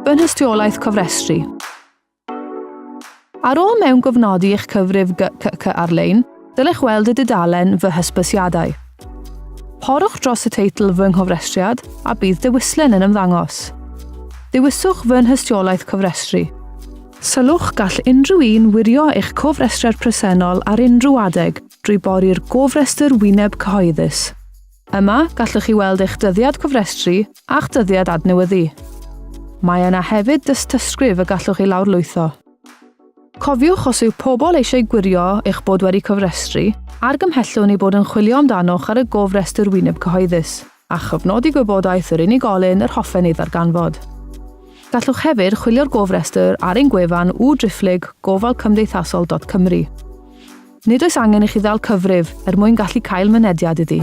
fy nhystiolaeth Cofrestru. Ar ôl mewn gofnodi eich cyfrif GGCarlein, dylech weld y dudalen fy hysbysiadau. Porwch dros y teitl fy nghyfrestriad a bydd dewislen yn ymddangos. Dewiswch fy nhystiolaeth Cofrestru. Sylwch gall unrhyw un wirio eich cofrestriad presennol ar unrhyw adeg drwy bori'r gofrestr wyneb cyhoeddus. Yma gallwch chi weld eich dyddiad cofrestru a'ch dyddiad adnewyddu. Mae yna hefyd dystysgrif y gallwch chi lawrlwytho. Cofiwch os yw pobl eisiau gwirio eich bod wedi cofrestru, argymhellwn i bod yn chwilio amdanoch ar y gofrestr wyneb cyhoeddus, a chyfnodi gwybodaeth yr unigolyn yr hoffen ei ddarganfod. Gallwch hefyd chwilio'r gofrestr ar ein gwefan www.gofalcymdeithasol.cymru. Nid oes angen i chi ddal cyfrif mwyn gallu cael mynediad iddi.